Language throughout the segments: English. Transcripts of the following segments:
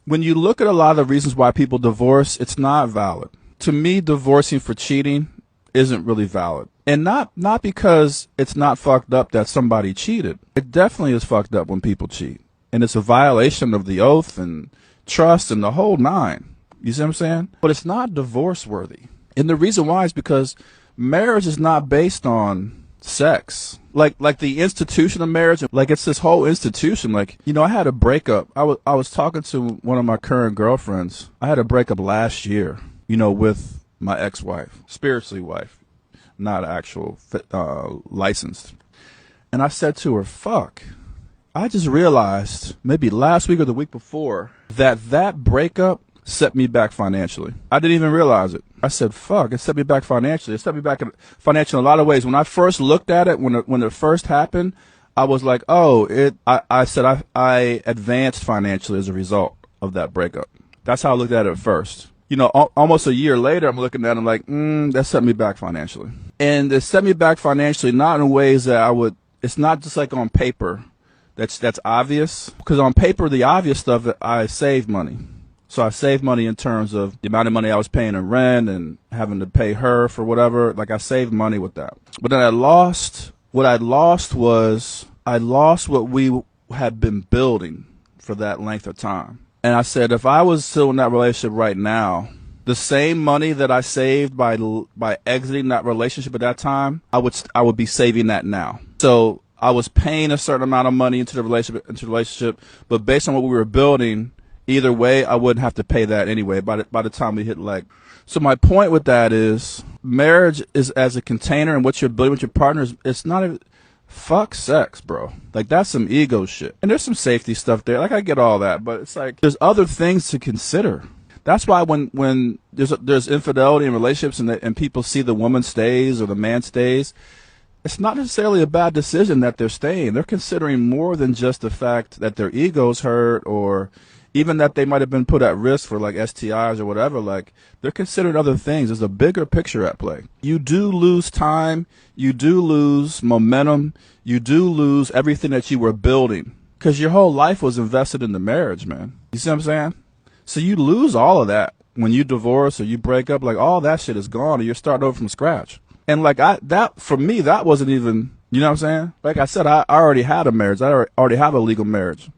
When you look at a lot of the reasons why people divorce, it's not valid. To me, divorcing for cheating isn't really valid. And not because it's not fucked up that somebody cheated. It definitely is fucked up when people cheat. And it's a violation of the oath and trust and the whole nine. You see what I'm saying? But it's not divorce worthy. And the reason why is because marriage is not based on sex. Like the institution of marriage, like it's this whole institution. Like, you know, I had a breakup. I was talking to one of my current girlfriends. I had a breakup last year, you know, with my ex-wife, spiritually wife, not actual licensed. And I said to her, fuck, I just realized maybe last week or the week before that breakup set me back financially. I didn't even realize it. I said, fuck, it set me back financially. It set me back financially in a lot of ways. When I first looked at it, when it first happened, I was like, oh, I said I advanced financially as a result of that breakup. That's how I looked at it at first. You know, almost a year later, I'm looking at it, I'm like, that set me back financially. And it set me back financially not in ways that it's not just like on paper that's obvious. Because on paper, the obvious stuff, I saved money. So I saved money in terms of the amount of money I was paying in rent and having to pay her for whatever. Like I saved money with that. But then what I lost was what we had been building for that length of time. And I said, if I was still in that relationship right now, the same money that I saved by exiting that relationship at that time, I would be saving that now. So I was paying a certain amount of money into the relationship, but based on what we were building, either way, I wouldn't have to pay that anyway by the time we hit leg. So my point with that is marriage is as a container, and what you're building with your partners, it's not a fuck sex, bro. Like that's some ego shit. And there's some safety stuff there. Like I get all that, but it's like there's other things to consider. That's why when there's infidelity in relationships and people see the woman stays or the man stays, it's not necessarily a bad decision that they're staying. They're considering more than just the fact that their ego's hurt or even that they might have been put at risk for like STIs or whatever. Like they're considering other things. There's a bigger picture at play. You do lose time. You do lose momentum. You do lose everything that you were building because your whole life was invested in the marriage, man. You see what I'm saying? So you lose all of that when you divorce or you break up. Like all that shit is gone and you're starting over from scratch. And like for me, that wasn't even, you know what I'm saying? Like I said, I already had a marriage. I already have a legal marriage.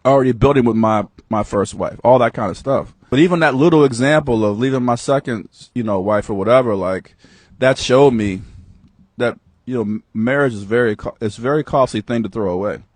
Already building with my first wife, all that kind of stuff. But even that little example of leaving my second, you know, wife or whatever, like that showed me that, you know, marriage is very costly thing to throw away.